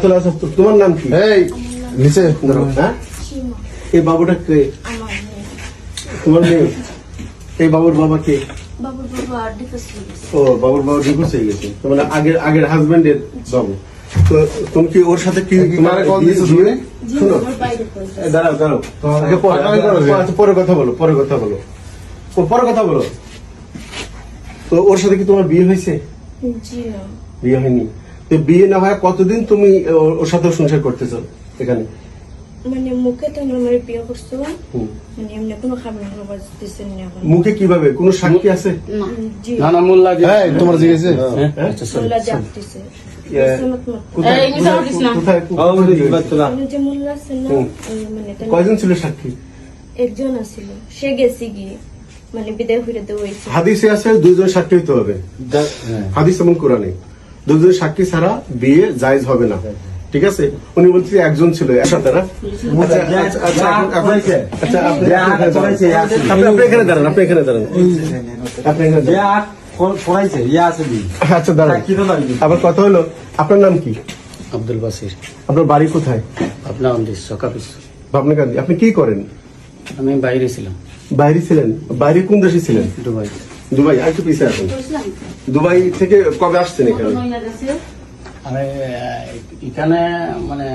তোলা আছে। তোমার নাম কি? এই নিচে হ্যাঁ, এই বাবুটা কে? তোমার মেয়ে। এই বাবুর বাবা কে? বাবুর বাবা ডিভোর্স হয়ে গেছে। ও, বাবুর বাবা ডিভোর্স হয়ে গেছে, তার মানে আগের হাজবেন্ডের বাবু। তো তুমি কি ওর সাথে কি তোমার কল দিছো তুমি? শোনো, আমার বাইরে করেছে। দাঁড়াও আগে পরে কথা বলো, পরে কথা বলো। তো ওর সাথে কি তোমার বিয়ে হয়েছে? জি না। বিয়ে হয়নি। তো বিয়ে না হয় কতদিন তুমি ওর সাথে সংসার করতেছো এখানে? মানে মুখে তো আমার বিয়ে করছো, হুম। মানে এমনি কোনো খাবার খাবার দিচ্ছেন না এখন। মুখে কিভাবে? কোনো সাক্ষী আছে? জি না না মোল্লা এই তোমার জিজ্ঞেসে মোল্লা জানতেছে। কোথায় এই মিশা উঠিস না। কোথায় মানে যে মোল্লা আছে না, হুম। মানে তার কয়জন ছিল সাক্ষী? একজন আছিল, সে গেছে গিয়ে মানে বিদায় হইতে দেওয়া হয়েছে। হাদিসে আছে দুইজন সাক্ষী হইতে হবে, হাদিস এবং কোরআনে। দুজন সাক্ষী ছাড়া বিয়ে জায়েজ হবে না, ঠিক আছে? উনি বলছে একজন ছিল একসাথে না। আপনি এখানে দাঁড়ান, আপনি এখানে দাঁড়ান। আচ্ছা দাঁড়ান। আবার কথা হলো, আপনার নাম কি? আব্দুল বাসির। আপনার বাড়ি কোথায়? আপনার অন্দিস সকাপিস। ভাবনাকান্দি। আপনি কি করেন? আমি বাইরে ছিলাম, বাইরে ছিলেন? বাইরে কোন দেশে ছিলেন? দুবাই। দুবাই। আর একটু পিছিয়ে আসেন। দুবাই থেকে কবে আসছেন এখানে? আমি এখানে মানে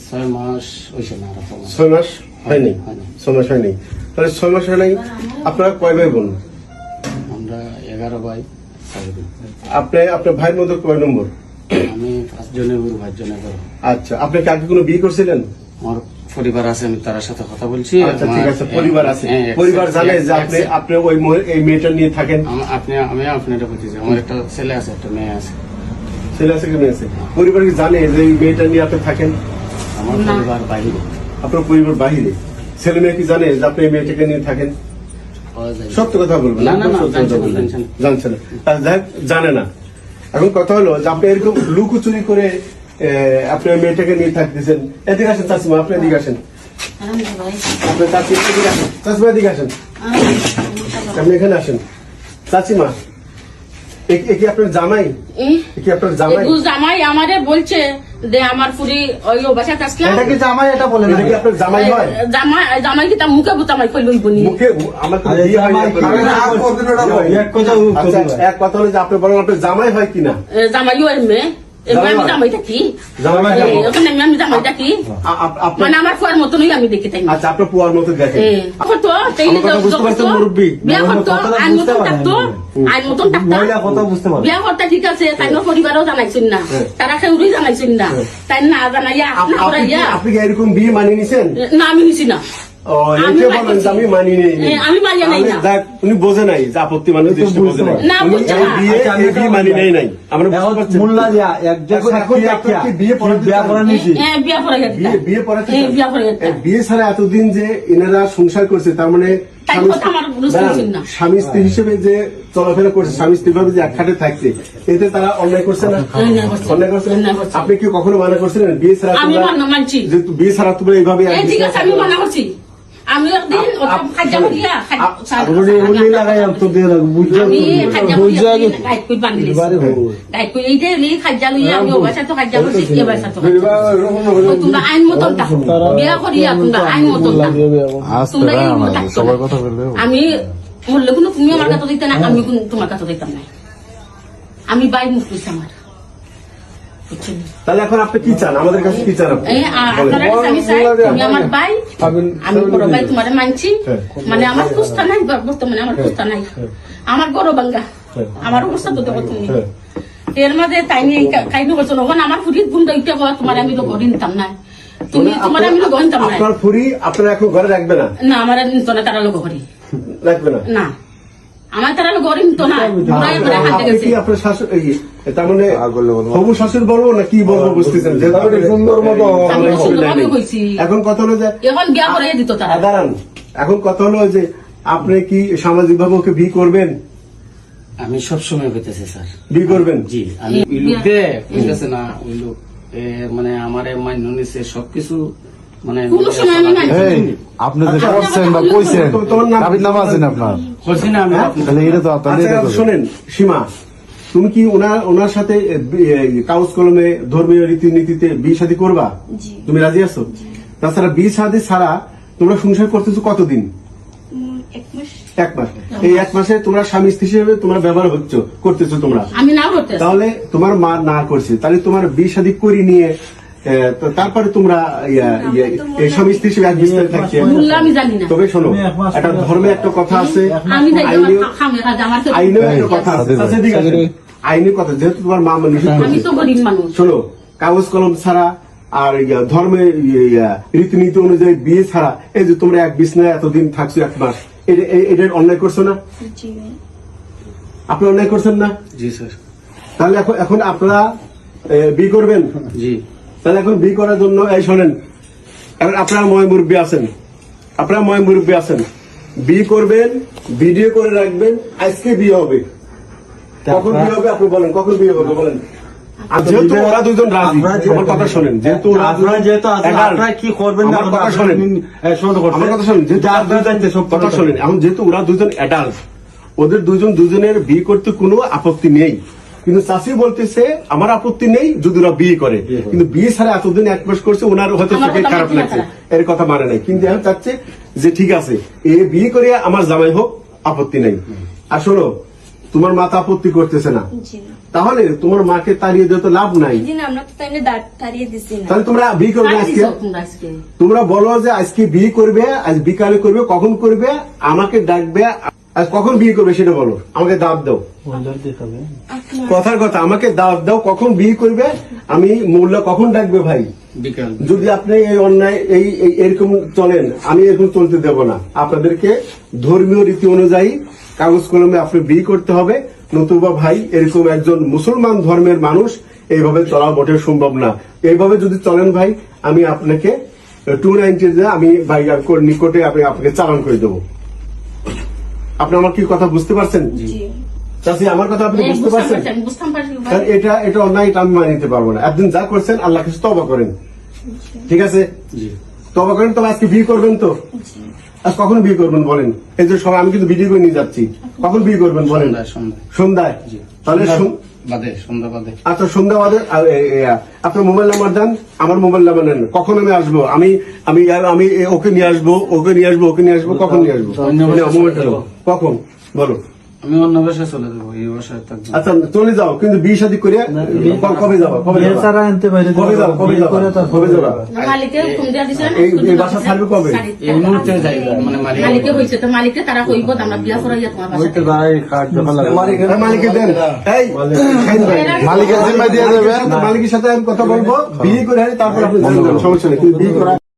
6 মাস হয়েছে না, 6 মাস হয়নি। হয়নি। 6 মাস হয়নি। তাহলে 6 মাস হয় নাই। আপনারা কয় ভাই বোন? আমরা 11 ভাই 4 বোন। আপনার ভাইয়ের মধ্যে কয় নম্বর? আমি 5 জনের উপর 5 জনের বড়। আচ্ছা, আপনি কি আগে কোনো বিয়ে করছিলেন? আমার পরিবার আছে, আমি তার সাথে কথা বলছি। আচ্ছা ঠিক আছে, পরিবার আছে। হ্যাঁ, পরিবার জানে যে আপনি এই মেয়েটা নিয়ে থাকেন? আমি আপনার বলতেছি, আমার একটা ছেলে আছে, একটা মেয়ে আছে। ছেলে আছে কি মেয়ে আছে? পরিবার কি জানে যে এই মেয়েটা নিয়ে আপনি থাকেন? আমার পরিবার বাইরে আপনার পরিবার বাহিরে। ছেলে মেয়ে কি জানে যে আপনি এই মেয়েটাকে নিয়ে থাকেন? পাওয়া যায়। সত্য কথা বলবেন। না, না, না, সত্য জানছে কথা না, বলবেন। জানছে না। জানছে না। যাই হোক, জানে না। এখন কথা হলো যে আপনি এরকম লুকোচুরি করে আপনার মেয়েটাকে নিয়ে থাকতেছেন। এদিকে আসেন চাচিমা, আপনি এদিকে আসেন। আপনার চাচি এদিকে আসেন। চাচিমা এদিকে আসেন, আপনি এখানে আসেন। চাচিমা, এ কি আপনার জামাই? এ কি আপনার জামাই? জামাই আমারে বলছে যে আমার পুরি ওই বাসায় আসলাম। এটা কি জামাই? এটা বলেন। এটা কি আপনার জামাই হয়? জামাই কি তার মুখে জামাই কই লইবনি। মুখে আমার তো বিয়ে হয়নি আপনার। আচ্ছা, এক কথা হলো যে আপনি বলেন আপনার জামাই হয় কিনা? জামাই ওই মেয়ে আমি জামাইটা কি ওখানে আমি জামাইটা কি মানে আমার ফুয়ার মতনই আমি দেখি তাই। আচ্ছা, আপনার পুয়ার মতো দেখেন। তো বিয়া করতো আইন মতন থাকতো, আইন মতন থাকতো বিয়া করতে ঠিক আছে। তাই পরিবারও জানাইছেন না, তারা কেউই জানাইছেন না। তাই না জানাইয়া আপনি কি এরকম বিয়ে মানিয়ে নিছেন? না আমি নিছি না। একে বলেন যে আমি মানি নেই। আমি মানিয়ে নাই না। দেখ, উনি বোঝে নাই যে আপত্তি মানে দৃষ্টি বোঝে নাই। না, উনি বুঝছে না। এই বিয়ে মানি নেই নাই। আমরা বুঝতে পারছি। মোল্লা দিয়া এখন আপনার কি বিয়ে পড়া নিছি? বিয়া করে বিয়ে পড়াতে বিয়া করে বিয়ে ছাড়া এতদিন যে এনারা সংসার করছে, তার মানে তাই কথা আমার বুঝতেছেন না। স্বামী স্ত্রী হিসেবে যে চলাফেরা করছে, স্বামী স্ত্রী ভাবে যে এক খাটে থাকছে, এতে তারা অন্যায় করছে না? অন্যায় করছে। আপনি কি কখনো মানা করছিলেন বিয়ে ছাড়া? আমি মানছি যে বিয়ে ছাড়া তোমরা এইভাবে ঠিক আছে, আমি মানা করছি। আমি একদিন খাদ্য দিয়া আমি অবস্থা তো খাদ্য করছি তোমরা আইন মতন থাকো, বিয়া করিয়া তোমরা আইন মতন তোমরা আমি বললে কোনো তুমি আমার কাছে দিতে না, আমি তোমার কাছে দিতাম না। আমি বাই মুখ করছি আমার। তাহলে এখন আপনি কি চান? আমাদের কাছে কি চান? তুমি আমার ভাই, আমি বড় ভাই, তোমার মানছি। মানে আমার কুস্তা নাই বর্তমানে, আমার কুস্তা নাই, আমার বড় বাঙ্গা, আমার অবস্থা তো দেখো তুমি। এর মাঝে তাই নিয়ে কাইনি বলছো না, আমার ফুরির গুণ দায়িত্ব তোমার আমি তো ঘরে নিতাম না। তুমি তোমার আমি লোক নিতাম না। আপনার ফুরি আপনারা এখন ঘরে রাখবে না? না, আমার নিত না, তারা লোক ঘরে রাখবে না। না, আমার তারা লোক ঘরে নিত না। আপনার শাশুড় তার মানে হবু শাশুড় বলবো না কি বলবো বুঝতেছেন? সুন্দর মতো এখন কথা হলো যে এখন বিয়া করে দিত তারা। দাঁড়ান, এখন কথা হলো যে আপনি কি সামাজিক ভাবে ওকে বিয়ে করবেন? আমি সবসময় হইতেছে স্যার, বিয়ে করবেন? জি। আমি ওই লোক দে বুঝতেছে না, ওই লোক আমারে মান্য নিছে সবকিছু। মানে আপনি যে করছেন বা কইছেন কাবির নামা আছেন আপনার করছি না আমি। তাহলে এটা তো আপনার। শোনেন সীমা, তুমি কি ওনার সাথে কাগজ কলমে ধর্মীয় রীতিনীতিতে বিয়ে শাদী করবা? জি। তুমি রাজি আছো? তাছাড়া বিয়ে শাদী ছাড়া তোমরা সংসার করতেছো কতদিন? 1 মাস। 1 মাস। এই 1 মাসে তোমরা স্বামী স্ত্রী হিসেবে তোমরা ব্যবহার করতেছো তোমরা। আমি নাও করতে আছি। তাহলে তোমার মা না করছে, তাহলে তোমার বিয়ে শাদী করি নিয়ে তো তারপরে তোমরা এই স্বামী স্ত্রী হিসেবে এক বিস্তারে থাকছে। মূল্য আমি জানি না। তবে শোনো, একটা ধর্মে একটা কথা আছে, আমি যাই আইনেও- খামে কাজ আমার তো- আইনেও একটা কথা আছে। আচ্ছা, ঠিক আছে। আইনের কথা যেহেতু তোমার মা নিষেধ আমি করছে। তো গরিব মানুষ। শোনো, কাগজ কলম ছাড়া আর ধর্মে রীতিনীতি অনুযায়ী বিয়ে ছাড়া এই যে তোমরা এক বিছনায় এতদিন থাকছো 1 মাস, এটার অন্যায় করছো না? জি ভাই। আপনি অন্যায় করছেন না? জি স্যার। তাহলে এখন আপনারা বিয়ে করবেন? জি। তাহলে এখন বিয়ে করার জন্য এই শোনেন, এখন আপনারা ময় মুরব্বী আছেন, বিয়ে করবেন, ভিডিও করে রাখবেন, আজকে বিয়ে হবে। কখন বিয়ে হবে আপনি বলেন, কখন বিয়ে হবে বলেন। আর যেহেতু ওরা দুজন রাজি, আমার কথা শোনেন, যেহেতু ওরা আপনারা যেহেতু আছেন, adult, আপনারা কি করবেন না আমার কথা শোনেন, আমার কথা শোনেন, যেহেতু যার দুই যাচ্ছে সব কথা শোনেন, এখন যেহেতু ওরা দুজন অ্যাডাল্ট, ওদের দুজনের বিয়ে করতে কোনো আপত্তি নেই, কিন্তু চাষি বলতেছে আমার আপত্তি নেই যদি ওরা বিয়ে করে, কিন্তু বিয়ে ছাড়া এতদিন 1 মাস করছে, ওনার হয়তো আমার চোখে কথা খারাপ মানে লাগছে, না। এর কথা মানে নাই, কিন্তু এখন চাচ্ছে যে ঠিক আছে এ বিয়ে করে আমার জামাই হোক, আপত্তি নেই। আর শোনো, তোমার মাথা আপত্তি করতেছে না, জি। তাহলে তোমার মাকে তাড়িয়ে দিতে তো লাভ নাই। জি না, আমরা তো তাইলে তাড়িয়ে দিছি না। তাহলে তোমরা বিয়ে করবে কাজ আজকে, দিছো তোমরা আজকে। তোমরা বলো যে আজকে বিয়ে করবে, আজ বিকালে করবে, কখন করবে আমাকে ডাকবে, আজ কখন বিয়ে করবে সেটা বলো, আমাকে দাওয়াত দাও। আপনার কথার কথা, আমাকে দাওয়াত দাও, কখন বিয়ে করবে, আমি মোল্লা কখন ডাকবে ভাই। বিকাল। যদি আপনি এই অন্যায় এরকম চলেন, আমি এরকম চলতে দেব না। আপনাদেরকে ধর্মীয় রীতি অনুযায়ী কাগজ কলমে আপনি বিয়ে করতে হবে, নতুবা ভাই এরকম একজন মুসলমান ধর্মের মানুষ এইভাবে চলা মোটেও সম্ভব না। এইভাবে যদি চলেন ভাই, আমি আপনাকে 290 আমি ভাই নিকটে আপনাকে চালান করে দেবো। আপনি আমার কি কথা বুঝতে পারছেন? জি। চাষি, আমার কথা আপনি বুঝতে পারছেন? আমি বুঝতাম পারছি ভাই। কারণ এটা অন্যায়, এটা আমি মানিয়ে নিতে পারবো না। একদিন যা করছেন আল্লাহ কাছে তওবা করেন, ঠিক আছে? জি। তওবা করেন। তবে আজকে বিয়ে করবেন তো? জি। আজ কখন বিয়ে করবেন বলেন? এই যে সবাই, আমি কিন্তু ভিডিও করে নিয়ে যাচ্ছি, কখন বিয়ে করবেন বলেন? সন্ধ্যায়। সন্ধ্যায়? জি। তাহলে সন্ধ্যা বাদে। আচ্ছা, সন্ধ্যা বাদে আপনার মোবাইল নাম্বার দেন, আমার মোবাইল নাম্বার নেন। কখন আমি আসবো? আমি ওকে নিয়ে আসবো, ওকে নিয়ে আসবো, কখন নিয়ে আসবো? মোবাইলটা দাও। কখন বলো? আমি অন্য বাসায় চলে যাবো, এই বাসায় থাকবো। আচ্ছা, চলে যাও, কিন্তু বিয়ে শাদী করে কবে যাবা? কবে যাবা? কবে যাবা? কবে যাবা? মালিকে ফোন দিয়া দিছে না? এই বাসা ছাড়বে কবে? এই মুহূর্তে যাই মানে মালিকে হয়েছে তো মালিকে তারা কইব আমরা বিয়া করাইয়া তোমার বাসায়। মালিকের দেন, এই খাইন ভাই। মালিকের জিম্মা দিয়ে দেবে। মালিকের সাথে আমি কথা বলবো, বিয়ে করে তারপর আপনি জানবেন, সমস্যা নেই, কিন্তু বিয়ে করা